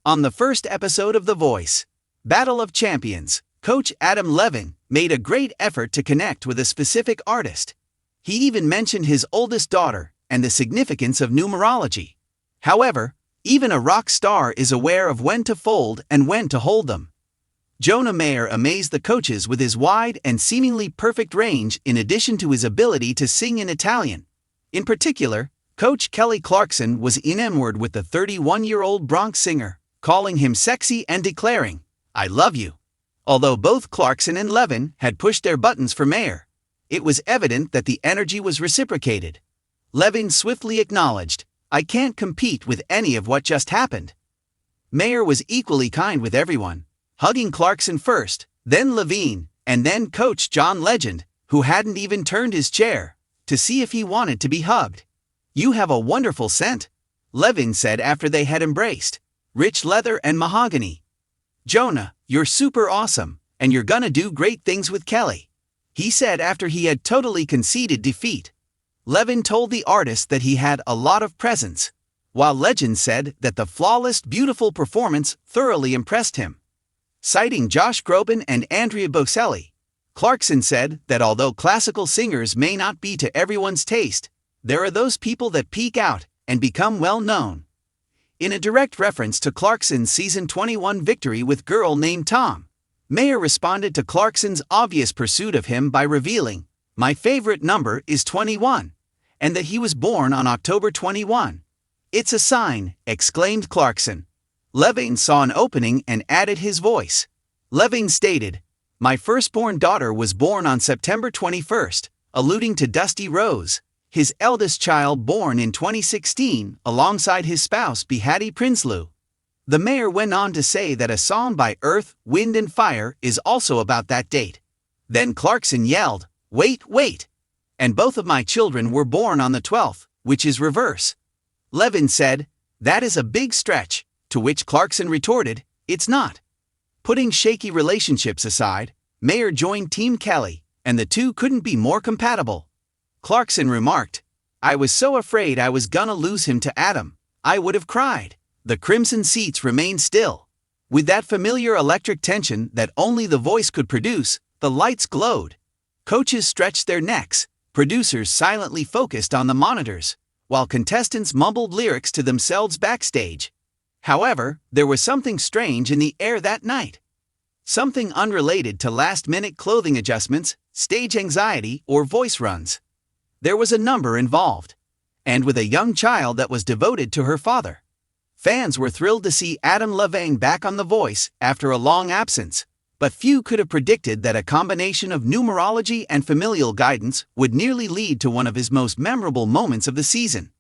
On the first episode of The Voice, Battle of Champions, Coach Adam Levine made a great effort to connect with a specific artist. He even mentioned his oldest daughter and the significance of numerology. However, even a rock star is aware of when to fold and when to hold them. Jonah Mayer amazed the coaches with his wide and seemingly perfect range in addition to his ability to sing in Italian. In particular, Coach Kelly Clarkson was enamored with the 31-year-old Bronx singer, calling him sexy and declaring, "I love you." Although both Clarkson and Levine had pushed their buttons for Mayer, it was evident that the energy was reciprocated. Levine swiftly acknowledged, "I can't compete with any of what just happened." Mayer was equally kind with everyone, hugging Clarkson first, then Levine, and then Coach John Legend, who hadn't even turned his chair, to see if he wanted to be hugged. "You have a wonderful scent," Levine said after they had embraced. "Rich leather and mahogany." "Jonah, you're super awesome, and you're gonna do great things with Kelly," he said after he had totally conceded defeat. Levine told the artist that he had a lot of presence, while Legend said that the flawless, beautiful performance thoroughly impressed him. Citing Josh Groban and Andrea Bocelli, Clarkson said that although classical singers may not be to everyone's taste, there are those people that peak out and become well known. In a direct reference to Clarkson's season 21 victory with Girl Named Tom, Mayer responded to Clarkson's obvious pursuit of him by revealing, "My favorite number is 21, and that he was born on October 21. It's a sign," exclaimed Clarkson. Levine saw an opening and added his voice. Levine stated, "My firstborn daughter was born on September 21st, alluding to Dusty Rose, his eldest child born in 2016 alongside his spouse Behati Prinsloo." The mayor went on to say that a song by Earth, Wind and Fire is also about that date. Then Clarkson yelled, "Wait, wait! And both of my children were born on the 12th, which is reverse." Levine said, "That is a big stretch," to which Clarkson retorted, "It's not." Putting shaky relationships aside, Mayer joined Team Kelly, and the two couldn't be more compatible. Clarkson remarked, "I was so afraid I was gonna lose him to Adam, I would have cried." The crimson seats remained still. With that familiar electric tension that only the voice could produce, the lights glowed. Coaches stretched their necks, producers silently focused on the monitors, while contestants mumbled lyrics to themselves backstage. However, there was something strange in the air that night. Something unrelated to last-minute clothing adjustments, stage anxiety, or voice runs. There was a number involved, and with a young child that was devoted to her father. Fans were thrilled to see Adam Levine back on The Voice after a long absence, but few could have predicted that a combination of numerology and familial guidance would nearly lead to one of his most memorable moments of the season.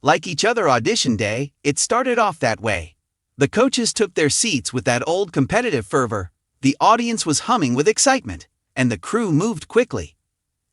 Like each other audition day, it started off that way. The coaches took their seats with that old competitive fervor, the audience was humming with excitement, and the crew moved quickly.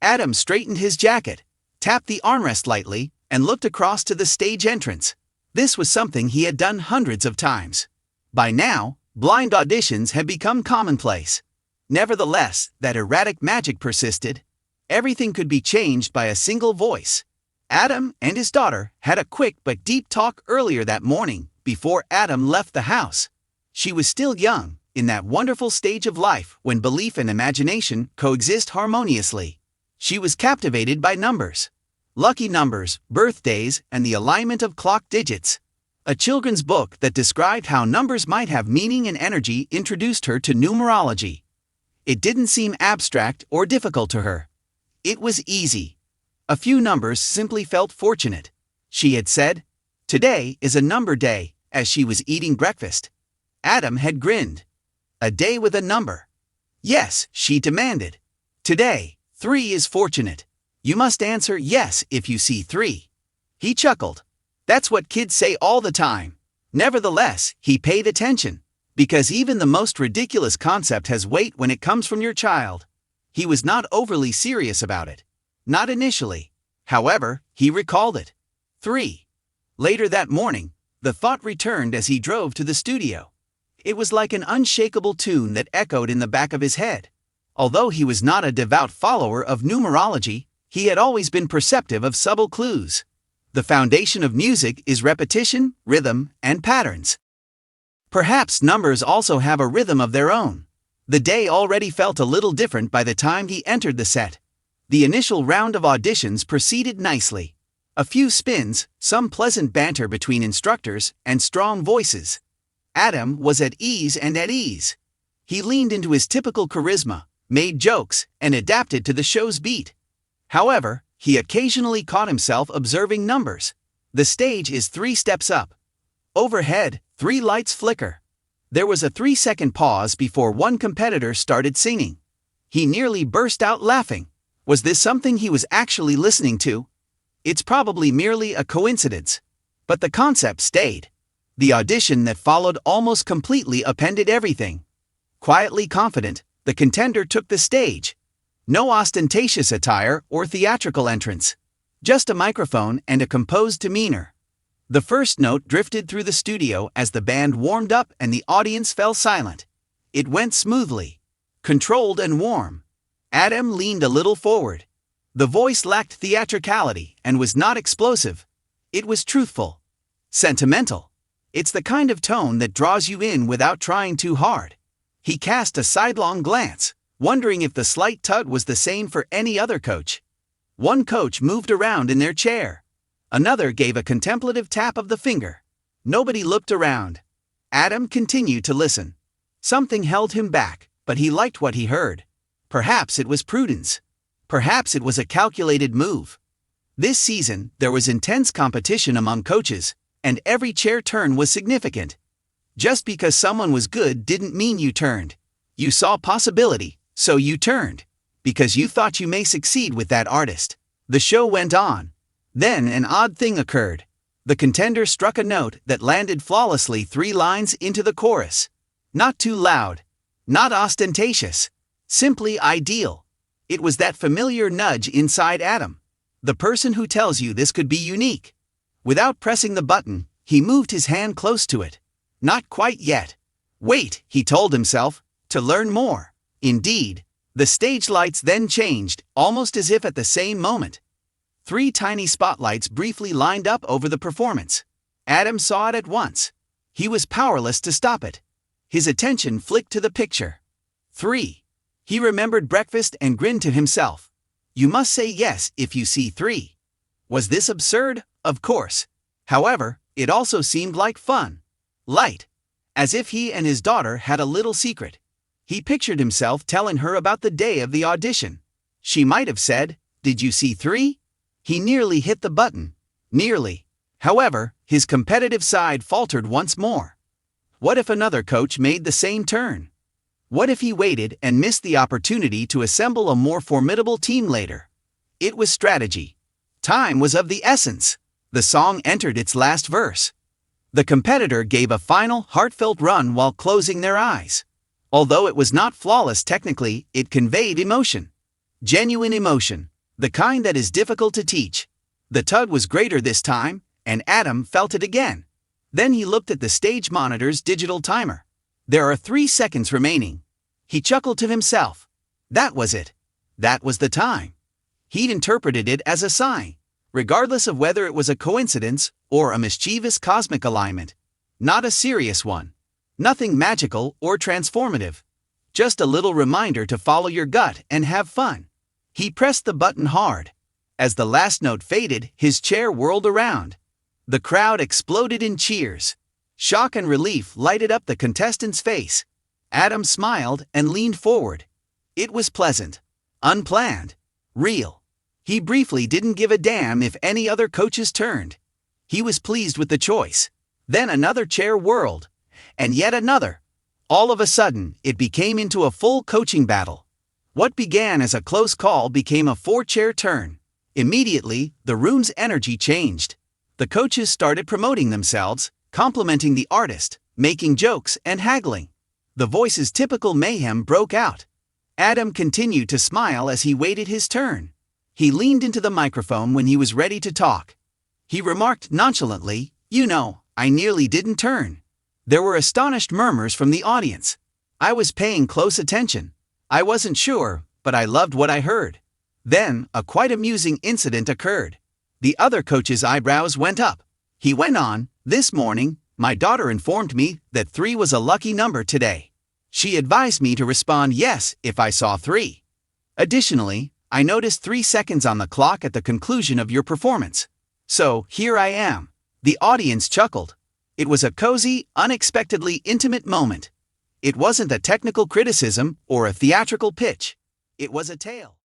Adam straightened his jacket, tapped the armrest lightly, and looked across to the stage entrance. This was something he had done hundreds of times. By now, blind auditions had become commonplace. Nevertheless, that erratic magic persisted. Everything could be changed by a single voice. Adam and his daughter had a quick but deep talk earlier that morning, before Adam left the house. She was still young, in that wonderful stage of life when belief and imagination coexist harmoniously. She was captivated by numbers. Lucky numbers, birthdays, and the alignment of clock digits. A children's book that described how numbers might have meaning and energy introduced her to numerology. It didn't seem abstract or difficult to her. It was easy. A few numbers simply felt fortunate. She had said, "Today is a number day," as she was eating breakfast. Adam had grinned. "A day with a number." "Yes," she demanded. "Today, 3 is fortunate. You must answer yes if you see 3. He chuckled. "That's what kids say all the time." Nevertheless, he paid attention, because even the most ridiculous concept has weight when it comes from your child. He was not overly serious about it. Not initially. However, he recalled it. 3. Later that morning, the thought returned as he drove to the studio. It was like an unshakable tune that echoed in the back of his head. Although he was not a devout follower of numerology, he had always been perceptive of subtle clues. The foundation of music is repetition, rhythm, and patterns. Perhaps numbers also have a rhythm of their own. The day already felt a little different by the time he entered the set. The initial round of auditions proceeded nicely. A few spins, some pleasant banter between instructors, and strong voices. Adam was at ease and at ease. He leaned into his typical charisma, made jokes, and adapted to the show's beat. However, he occasionally caught himself observing numbers. The stage is 3 steps up. Overhead, 3 lights flicker. There was a 3-second pause before one competitor started singing. He nearly burst out laughing. Was this something he was actually listening to? It's probably merely a coincidence. But the concept stayed. The audition that followed almost completely upended everything. Quietly confident, the contender took the stage. No ostentatious attire or theatrical entrance. Just a microphone and a composed demeanor. The first note drifted through the studio as the band warmed up and the audience fell silent. It went smoothly, controlled and warm. Adam leaned a little forward. The voice lacked theatricality and was not explosive. It was truthful. Sentimental. It's the kind of tone that draws you in without trying too hard. He cast a sidelong glance, wondering if the slight tug was the same for any other coach. One coach moved around in their chair. Another gave a contemplative tap of the finger. Nobody looked around. Adam continued to listen. Something held him back, but he liked what he heard. Perhaps it was prudence. Perhaps it was a calculated move. This season, there was intense competition among coaches, and every chair turn was significant. Just because someone was good didn't mean you turned. You saw possibility, so you turned. Because you thought you may succeed with that artist. The show went on. Then an odd thing occurred. The contender struck a note that landed flawlessly 3 lines into the chorus. Not too loud. Not ostentatious. Simply ideal. It was that familiar nudge inside Adam. The person who tells you this could be unique. Without pressing the button, he moved his hand close to it. Not quite yet. Wait, he told himself, to learn more. Indeed, the stage lights then changed, almost as if at the same moment. 3 tiny spotlights briefly lined up over the performance. Adam saw it at once. He was powerless to stop it. His attention flicked to the picture. 3. He remembered breakfast and grinned to himself. You must say yes if you see 3. Was this absurd? Of course. However, it also seemed like fun. Light. As if he and his daughter had a little secret. He pictured himself telling her about the day of the audition. She might have said, "Did you see 3? He nearly hit the button. Nearly. However, his competitive side faltered once more. What if another coach made the same turn? What if he waited and missed the opportunity to assemble a more formidable team later? It was strategy. Time was of the essence. The song entered its last verse. The competitor gave a final, heartfelt run while closing their eyes. Although it was not flawless technically, it conveyed emotion. Genuine emotion. The kind that is difficult to teach. The tug was greater this time, and Adam felt it again. Then he looked at the stage monitor's digital timer. There are 3 seconds remaining. He chuckled to himself. That was it. That was the time. He'd interpreted it as a sign, regardless of whether it was a coincidence or a mischievous cosmic alignment. Not a serious one. Nothing magical or transformative. Just a little reminder to follow your gut and have fun. He pressed the button hard. As the last note faded, his chair whirled around. The crowd exploded in cheers. Shock and relief lighted up the contestant's face. Adam smiled and leaned forward. It was pleasant. Unplanned. Real. He briefly didn't give a damn if any other coaches turned. He was pleased with the choice. Then another chair whirled. And yet another. All of a sudden, it became into a full coaching battle. What began as a close call became a 4-chair turn. Immediately, the room's energy changed. The coaches started promoting themselves, complimenting the artist, making jokes and haggling. The voice's typical mayhem broke out. Adam continued to smile as he waited his turn. He leaned into the microphone when he was ready to talk. He remarked nonchalantly, "You know, I nearly didn't turn." There were astonished murmurs from the audience. I was paying close attention. I wasn't sure, but I loved what I heard. Then, a quite amusing incident occurred. The other coach's eyebrows went up. He went on, "This morning, My daughter informed me that 3 was a lucky number today. She advised me to respond yes if I saw 3. Additionally, I noticed 3 seconds on the clock at the conclusion of your performance. So, here I am. The audience chuckled. It was a cozy, unexpectedly intimate moment. It wasn't a technical criticism or a theatrical pitch. It was a tale.